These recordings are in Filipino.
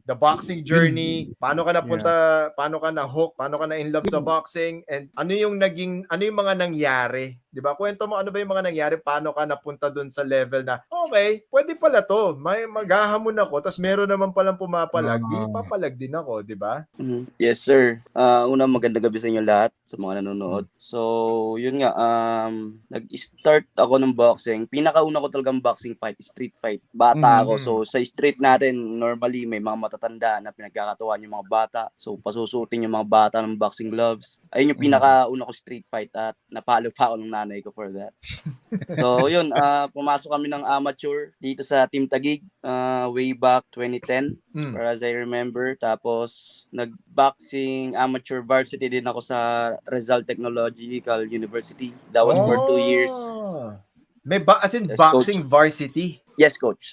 the boxing journey, paano ka napunta, Yeah. paano ka na-hook, paano ka na-in love sa boxing, and ano yung mga nangyari, 'di ba? Kwento mo ano ba yung mga nangyari, paano ka napunta dun sa level na, okay, pwede pala to, may maghahamon ako, tapos meron naman palang pumapalag, di papalag din ako, 'di ba? Yes, sir. Una, magandang gabi sa inyo lahat, sa mga nanonood. So, yun nga, nag-start ako ng boxing. Pinakauna ko talagang boxing fight, street fight. Bata ako. So, sa street natin, normally, may mga matatanda na pinagkakatuwaan yung mga bata. So, pasusutin yung mga bata ng boxing gloves. Ayun yung pinakauna ko street fight at napalo pa ako ng nanay ko for that. So, yun, pumasok kami ng amateur dito sa Team Taguig way back 2010, as far as I remember. Tapos, nag-boxing amateur varsity din ako sa Rizal Technological University. That was for 2 years. May as in Yes, boxing coach. varsity? Yes, coach.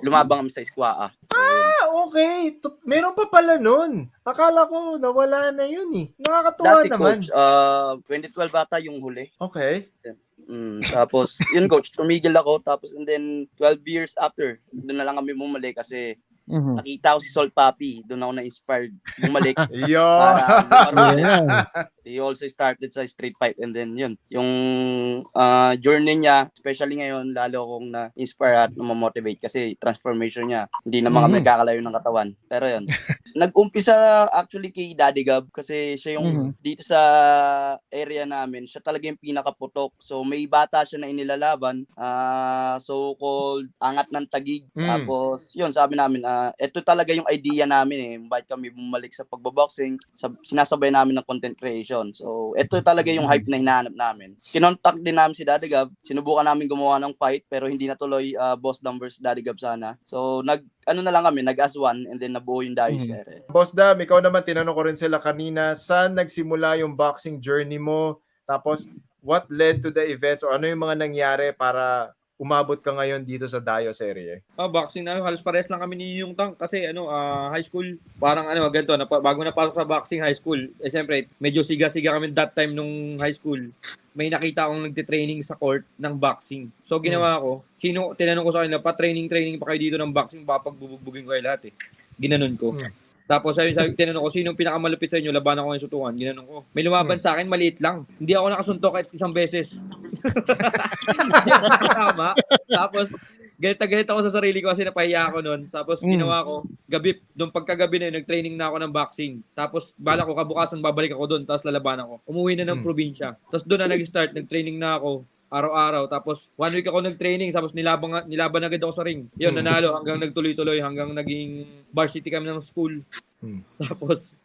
Lumabang kami sa eskwaa. So, okay. Meron pa pala nun. Akala ko nawala na yun eh. Nakakatuwa dati, naman. coach, 2012 bata yung huli. Okay. Tapos, yun coach, tumigil ako. Tapos, and then, 12 years after, doon na lang kami bumalik kasi nakita ko si Sol Papi. Doon ako na-inspired bumalik para lumaro ulit. He also started sa street fight and then yun, yung journey niya, especially ngayon, lalo akong na-inspire at na-motivate kasi transformation niya. Hindi na mga nagkakalayo ng katawan. Pero yun, nag-umpisa actually kay Daddy Gab kasi siya yung dito sa area namin, siya talaga yung pinakaputok. So may bata siya na inilalaban, so-called Angat ng Taguig. Tapos yun, sabi namin, ito talaga yung idea namin eh. Bakit kami bumalik sa pagboboxing, sinasabay namin ng content creation. So ito talaga yung hype na hinahanap namin. Kinontak din namin si Daddy Gab, sinubukan namin gumawa ng fight pero hindi natuloy, Boss Dam versus Daddy Gab sana. So ano na lang kami, nag-as one and then nabuo yung Dayo Series. Boss Dam, ikaw naman, tinanong ko rin sila kanina, saan nagsimula yung boxing journey mo? Tapos, what led to the events o ano yung mga nangyari para umabot ka ngayon dito sa Dayo Serie? Boxing na halos parehas lang kami ni Yung Tang kasi high school, parang ganito, bago napasok sa boxing high school, siyempre, medyo siga-siga kami that time nung high school. May nakita akong nagte-training sa court ng boxing. So, ginawa ko, tinanong ko sa kanila, pa-training pa kayo dito ng boxing, baka pagbubugbugin ko kayo lahat eh. Ginanon ko. Tapos sabi tinanong ko, sino pinakamalupit sa inyo, labanan ko ng sutukan. Ginanon ko. May lumaban sa akin, maliit lang. Hindi ako nakasuntok kahit isang beses. Hindi ako nakatama. Tapos, galit ako sa sarili ko kasi napahiya ako noon. Tapos ginawa ko, gabi, doon pagkagabi na yun, nag-training na ako ng boxing. Tapos bala ko, kabukasan babalik ako doon, tapos lalabanan ko. Umuwi na ng probinsya. Tapos doon na nag-start, nag-training na ako. Araw-araw. Tapos 1 week ako nag-training, tapos nilaban agad ako sa ring. Yun, nanalo hanggang nagtuloy-tuloy, hanggang naging varsity kami ng school. Tapos,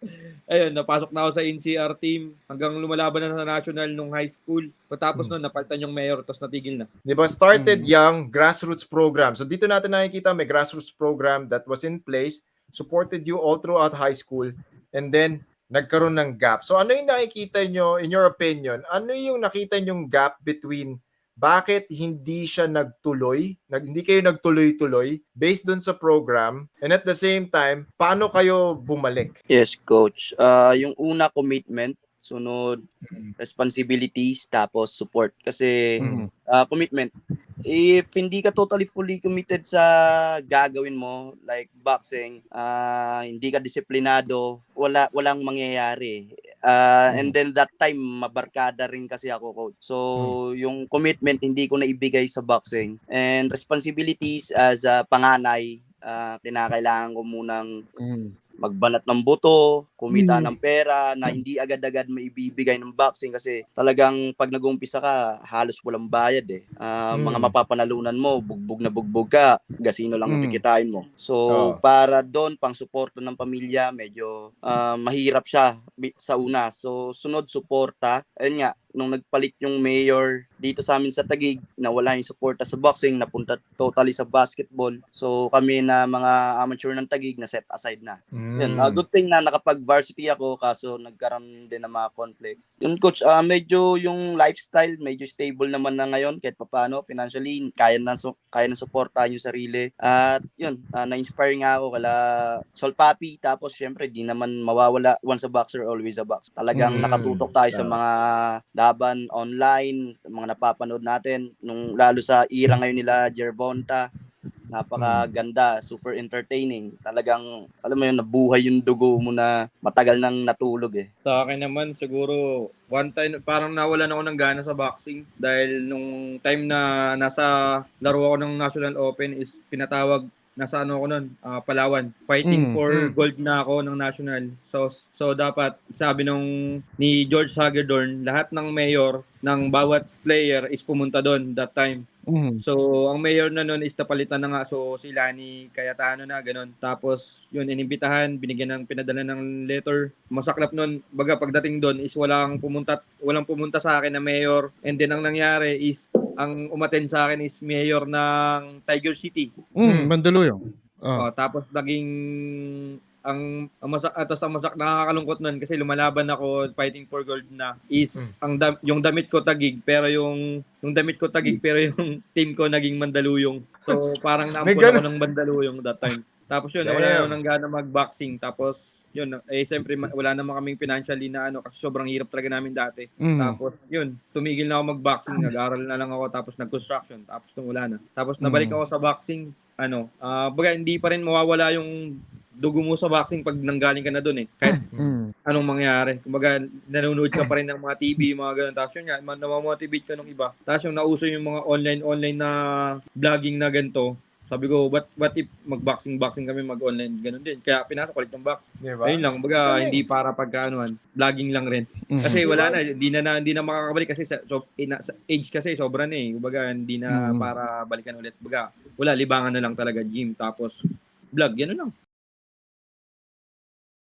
ayun, napasok na ako sa NCR team hanggang lumalaban na sa national nung high school. Pagkatapos nun, napalitan yung mayor, tapos natigil na. Di ba, started young, grassroots program. So dito natin nakikita may grassroots program that was in place, supported you all throughout high school, and then nagkaroon ng gap. So ano yung nakikita nyo, in your opinion, ano yung nakita nyong gap between bakit hindi siya nagtuloy, hindi kayo nagtuloy-tuloy based dun sa program, and at the same time, paano kayo bumalik? Yes, coach. Yung una, commitment. Sunod, responsibilities. Tapos, support. Kasi, commitment. If hindi ka totally fully committed sa gagawin mo, like boxing, hindi ka disiplinado, walang mangyayari. And then that time, mabarkada rin kasi ako, coach. So, yung commitment, hindi ko na ibigay sa boxing. And responsibilities as a panganay, kinakailangan ko munang magbanat ng buto, kumita ng pera na hindi agad-agad maibibigay ng boxing kasi talagang pag nag-uumpisa ka, halos walang bayad eh. Mga mapapanalunan mo, bugbog ka, gasino lang kikitain mo. So, para doon, pang suporta ng pamilya, medyo mahirap siya sa una. So, sunod, suporta. Ayun nga, nung nagpalit yung mayor dito sa amin sa Taguig, nawala yung suporta sa boxing, napunta totally sa basketball. So kami na mga amateur ng Taguig na set aside na. Yun, good thing na nakapag-varsity ako kaso nagkaroon din ng mga conflicts. Yun coach, medyo yung lifestyle medyo stable naman na ngayon kahit papaano financially kaya na suportahan yung sarili. At yun, na-inspire nga ako kala Sol Papi, tapos syempre di naman mawawala, once a boxer always a boxer. Talagang nakatutok tayo sa mga laban online, mga napapanood natin nung lalo sa era ngayon nila Gervonta. napakaganda, super entertaining. Talagang, alam mo yun, nabuhay yung dugo mo na matagal nang natulog eh. Sa akin naman, siguro, one time, parang nawalan ako ng gana sa boxing dahil nung time na nasa laro ako ng National Open is pinatawag, nasa ano ako nun, Palawan. Fighting for gold na ako ng national. So dapat, sabi ni George Hagedorn, lahat ng mayor ng bawat player is pumunta doon that time. So, ang mayor na nun is napalitan na nga. So, si Lani Cayetano na, ganun. Tapos, yun, inimbitahan, pinadala ng letter. Masaklap nun, baga pagdating doon is walang pumunta sa akin na mayor. And then, ang nangyari is, ang umattend sa akin is mayor ng Tiger City. Mandaluyong. Tapos, naging ang nakakalungkot nun kasi lumalaban ako fighting for gold na is yung damit ko tagig pero yung yung team ko naging Mandaluyong. So parang naampun ako ng Mandaluyong that time. Tapos yun, wala na nang gana mag-boxing. Tapos yun, siyempre wala naman kaming financially na kasi sobrang hirap talaga namin dati. Tapos yun, tumigil na ako mag-boxing, nag-aral na lang ako tapos nag-construction, tapos nung wala na. Tapos nabalik ako sa boxing, baga hindi pa rin mawawala yung dugo mo sa boxing pag nanggaling ka na doon eh. Kahit anong mangyari. Kumbaga, nanonood ka pa rin ng mga TV, mga ganun. Tapos yun nga, namamotivate ka ng iba. Tapos yung nauso yung mga online na vlogging na ganito, sabi ko, what if mag-boxing kami, mag-online, ganun din. Kaya pinasok ulit ng box. Diba? Ayun lang, baga, hindi para pagkaanuhan, vlogging lang rin. Kasi wala na, hindi na makakabalik kasi sa age kasi sobra na eh. Baga, hindi na para balikan ulit. Baga, wala, libangan na lang talaga, gym, tapos vlog, yan lang.